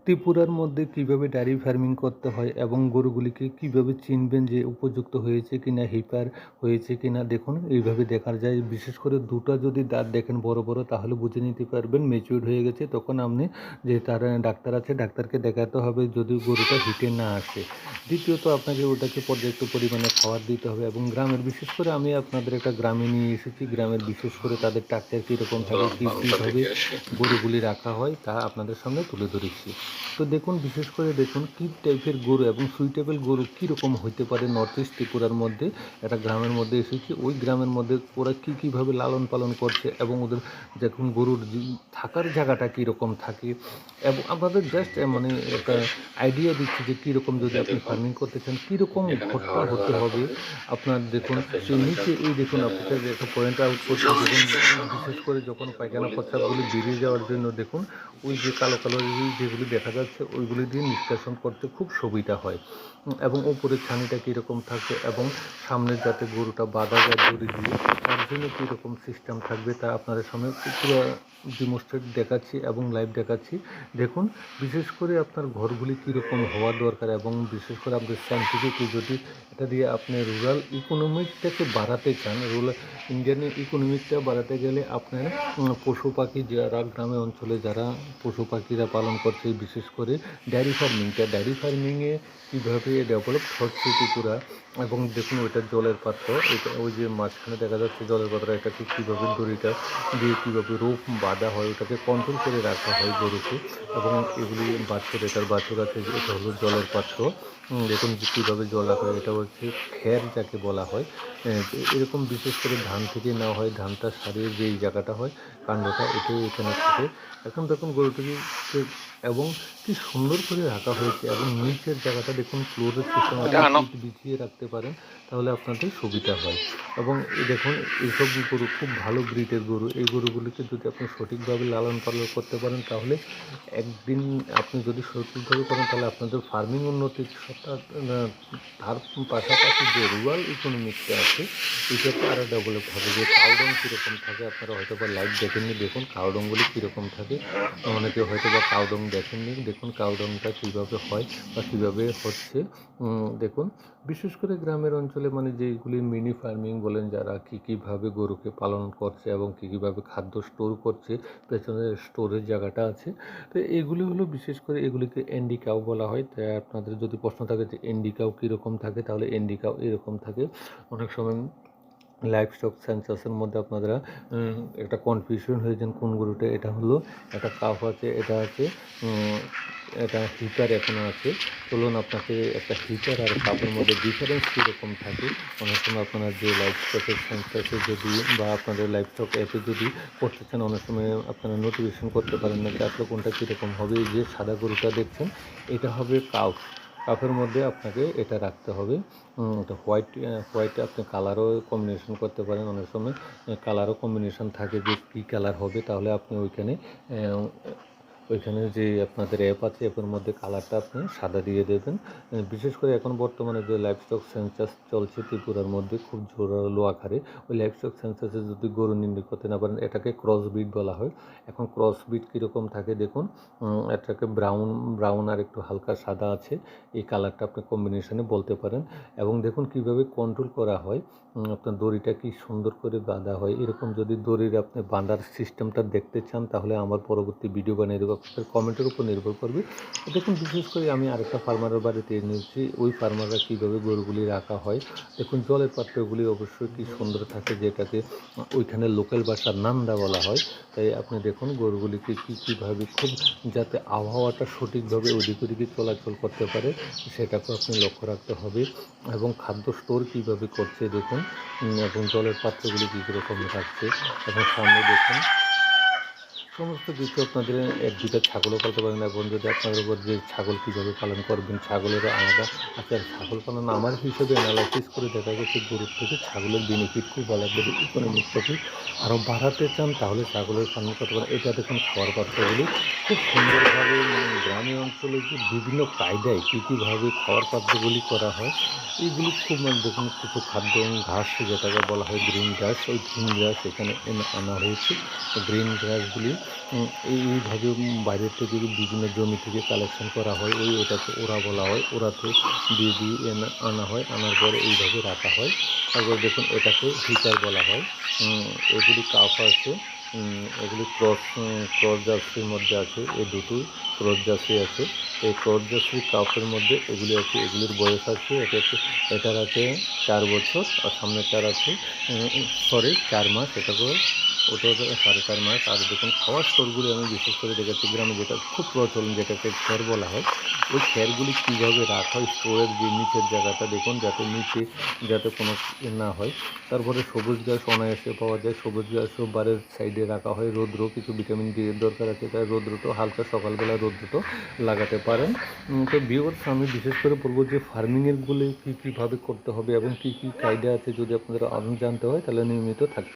ত্রিপুরার মধ্যে কিভাবে ডেয়ারি ফার্মিং করতে হয় এবং গরুগুলিকে কিভাবে চিনবেন যে উপযুক্ত হয়েছে কিনা, হিপার হয়েছে কিনা, দেখুন এইভাবে দেখা যায়। বিশেষ করে দুটো যদি দাঁত দেখেন বড় বড়, তাহলে বুঝে নিতে পারবেন ম্যাচিউর হয়ে গেছে। তখন আপনি যে তার ডাক্তার আছে, ডাক্তারকে দেখাতে হবে যদি গরুটা হিটে না আসে। দ্বিতীয়ত আপনাকে ওটাকে পর্যাপ্ত পরিমাণে খাবার দিতে হবে। এবং গ্রামের, বিশেষ করে আমি আপনাদের একটা গ্রামে নিয়ে এসেছি। গ্রামের বিশেষ করে তাদের স্ট্রাকচার কীরকম থাকে, কীভাবে গরুগুলি রাখা হয়, তা আপনাদের সামনে তুলে ধরেছি। তো দেখুন, বিশেষ করে দেখুন কী টাইপের গরু এবং সুইটেবল গরু কীরকম হইতে পারে। নর্থ ইস্ট ত্রিপুরার মধ্যে একটা গ্রামের মধ্যে এসেছি। ওই গ্রামের মধ্যে ওরা কীভাবে লালন পালন করছে এবং ওদের দেখুন গরুর থাকার জায়গাটা কীরকম থাকে। এবং আপনাদের জাস্ট মানে একটা আইডিয়া দিচ্ছি যে কীরকম যদি আপনি ফার্মিং করতে চান, কীরকম ঘরটা হতে হবে আপনার। দেখুন এই নিচে, এই দেখুন আপনাকে একটা পয়েন্ট আউট করছি। দেখুন বিশেষ করে যখন পায়খানা প্রস্রাবগুলি বেরিয়ে যাওয়ার জন্য দেখুন ওই যে কালো কালো যেগুলি দেখা যাচ্ছে ওইগুলি দিয়ে নিষ্কাশন করতে খুব সুবিধা হয়। এবং ওপরের ছানিটা কীরকম থাকবে এবং সামনের যাতে গরুটা বাঁধা যায় দড়ি দিয়ে, তার জন্য কীরকম সিস্টেম থাকবে তা আপনাদের সামনে পুরো ডিমনস্ট্রেট দেখাচ্ছি এবং লাইভ দেখাচ্ছি। দেখুন বিশেষ করে আপনার ঘরগুলি কীরকম হওয়া দরকার এবং বিশেষ করে আপনাদের সায়েন্টিফিকলি যদি এটা দিয়ে আপনি রুরাল ইকোনমিকটাকে বাড়াতে চান, রুরাল ইন্ডিয়ান ইকোনমিকটা বাড়াতে গেলে আপনার পশু পাখি যারা গ্রামে অঞ্চলে যারা পশু পাখিরা পালন করছে, বিশেষ করে ডেয়ারি ফার্মিংয়ে কীভাবে ডেভেলপ হচ্ছে ত্রিপুরা। এবং দেখুন ওইটা জলের পাত্র, এটা ওই যে মাঝখানে দেখা যাচ্ছে জলের পাত্র, এটাকে কীভাবে দড়িটা দিয়ে কীভাবে রোপ বাঁধা হয়, ওটাকে কন্ট্রোল করে রাখা হয় গরুকে। এবং এগুলি বাছুর, এটার বাছুর আছে, এটা হলো জলের পাত্র। দেখুন কীভাবে জল রাখা হয়, এটা হচ্ছে খের যাকে বলা হয়। এরকম বিশেষ করে ধান থেকে নেওয়া হয়, ধানটা সারিয়ে যেই জায়গাটা হয় কাণ্ডটা, এটাই এখানে থাকে। এখন দেখুন গরুটিকে এবং কি সুন্দর করে রাখা হয়েছে। এবং নিচের জায়গাটা দেখুন ফ্লোরের সিস্টেম আছে, ইট বিছিয়ে রাখতে পারেন, তাহলে আপনাদের সুবিধা হয়। এবং দেখুন এইসব গরু খুব ভালো ব্রিডের গরু। এই গরুগুলিকে যদি আপনি সঠিকভাবে লালন পালন করতে পারেন, তাহলে একদিন আপনি যদি সঠিকভাবে করেন, তাহলে আপনাদের ফার্মিং উন্নতির সাথে তার পাশাপাশি যে রুরাল ইকোনমিকটা আছে এটাতে আরও ডেভেলপ হবে। যে কাউডং কীরকম থাকে আপনারা হয়তো বা লাইভ দেখেননি, দেখুন কাউডংগুলি কীরকম থাকে। অনেকে হয়তো বা কাউডং দেখেননি, দেখুন কাউডংটা কীভাবে হয় বা কীভাবে হচ্ছে। দেখুন বিশেষ করে গ্রামের অঞ্চলে মানে যেগুলি মিনি ফার্মিং বলেন, যারা কীভাবে গরুকে পালন করছে এবং কীভাবে খাদ্য স্টোর করছে, পেছনে স্টোরের জায়গাটা আছে। তো এগুলি হলো বিশেষ করে, এগুলিকে এন্ডি কাউ বলা হয়। তাই আপনাদের যদি প্রশ্ন থাকে যে এন্ডি কাউ কীরকম থাকে, তাহলে এন্ডি কাউ এরকম থাকে। অনেক সময় লাইভ স্টক সেন্সাসের মধ্যে আপনারা একটা কনফিউশন হয়ে যান কোন গরুটা। এটা হলো একটা কাফ আছে, এটা আছে এটা হিটার এখনও আছে। চলুন আপনাকে একটা হিটার আর কাপের মধ্যে ডিফারেন্স কীরকম থাকে অনেক সময় আপনারা যে লাইভ স্টকের সেন্সাসে যদি বা আপনাদের লাইভ স্টক অ্যাপে যদি করতে চান, অনেক সময় আপনারা নোটিফিকেশন করতে পারেন না যে আসলে কোনটা কীরকম হবে। এই যে সাদা গরুটা দেখছেন, এটা হবে কাফের মধ্যে আপনাকে এটা রাখতে হবে। এটা হোয়াইটে আপনি কালারও কম্বিনেশন করতে পারেন। অনেক সময় কালারও কম্বিনেশন থাকে যে কী কালার হবে, তাহলে আপনি ওইখানে যে আপনাদের অ্যাপ আছে, অ্যাপের মধ্যে কালারটা আপনি সাদা দিয়ে দেবেন। বিশেষ করে এখন বর্তমানে যে লাইভস্টক সেন্সাস চলছে ত্রিপুরার মধ্যে খুব জোরালো আকারে, ওই লাইভস্টক সেন্সাসে যদি গরু নির্ণয় করতে না পারেন, এটাকে ক্রস ব্রিড বলা হয়। এখন ক্রস ব্রিড কীরকম থাকে দেখুন, এটাকে ব্রাউন আর একটু হালকা সাদা আছে, এই কালারটা আপনি কম্বিনেশনে বলতে পারেন। এবং দেখুন কীভাবে কন্ট্রোল করা হয়, আপনার দড়িটা কি সুন্দর করে বাঁধা হয়। এরকম যদি দড়ির আপনি বাঁধার সিস্টেমটা দেখতে চান, তাহলে আমার পরবর্তী ভিডিও বানিয়ে দেবো। আপনাদের কমেন্টের উপর নির্ভর করবে। দেখুন বিশেষ করে আমি আরেকটা ফার্মারের বাড়িতে এনেছি, ওই ফার্মাররা কীভাবে গরুগুলি রাখা হয়। দেখুন জলের পাত্রগুলি অবশ্যই কি সুন্দর থাকে, যেটাকে ওইখানে লোকাল ভাষার নান্দা বলা হয়। তাই আপনি দেখুন গরুগুলিকে কীভাবে খুব যাতে আবহাওয়াটা সঠিকভাবে ওদিক ওদিকে চলাচল করতে পারে, সেটাকেও আপনি লক্ষ্য রাখতে হবে। এবং খাদ্য স্টোর কীভাবে করছে দেখুন, এবং জলের পাত্রগুলি কী রকম রাখছে। এবং সামনে দেখুন সমস্ত কিছু আপনাদের এক দুটা ছাগলও পালতে পারেন। এবং যদি আপনাদের উপর যে ছাগল কীভাবে পালন করবেন, ছাগলেরও আলাদা আছে। আর ছাগল পালন আমার হিসেবে অ্যানালাইসিস করে দেখা গেছে গরুর থেকে ছাগলের বেনিফিট খুব আলাদা। যদি ইকোনমিকটাকে আরও বাড়াতে চান, তাহলে ছাগলের ফার্মিং করতে পারেন। এটা দেখুন খাওয়ার পাত্রগুলি খুব সুন্দরভাবে মানে গ্রাম গ্রামীণ অঞ্চলে যে বিভিন্ন কায়দায় কীভাবে খাওয়ার খাদ্যগুলি করা হয়, এইগুলি খুব দেখুন কিছু খাদ্য ঘাস যেটাকে বলা হয় গ্রিন ঘাস, ওই গ্রিন ঘাস এখানে আনা হয়েছে। গ্রিন ঘাসগুলি এইভাবে বাইরের থেকে বিভিন্ন জমি থেকে কালেকশন করা হয়, ওটাকে ওরা বলা হয়, ওরাতে দিয়ে আনা হয়, আনার পরে এইভাবে রাখা হয়। তারপর দেখুন এটাকে হিটার বলা হয়। এগুলি কাপ আছে, এগুলি ক্রস জার্সির মধ্যে আছে, এই দুটোই ক্রস জার্সি আছে। এই ক্রস জার্সির কাপের মধ্যে এগুলি আছে, এগুলির বয়স আছে, এটার আছে 4 বছর, আর সামনেটার আছে 4 মাস, এটাকেও ওটা 4.5 মাস। আর দেখুন খাওয়ার স্তরগুলি আমি বিশেষ করে দেখাচ্ছি গ্রামে যেটা খুব প্রচলন, যেটাকে খ্যার বলা হয়। ওই খ্যারগুলি কীভাবে রাখা হয় স্টোরের যে নিচের জায়গাটা দেখুন, যাতে কোনো না হয়। তারপরে সবুজ ঘাস অনায়াসে পাওয়া যায়, সবুজ ঘাসও বাড়ির সাইডে রাখা হয়। রৌদ্র, কিছু ভিটামিন ডি এর দরকার আছে, তাই রৌদ্রটাও হালকা সকালবেলা রৌদ্রটাও লাগাতে পারেন। তো ভিউয়ার্স, আমি বিশেষ করে বলবো যে ফার্মিংয়েরগুলি কীভাবে করতে হবে এবং কী কায়দা আছে, যদি আপনাদের আরও জানতে হয় তাহলে নিয়মিত থাকতে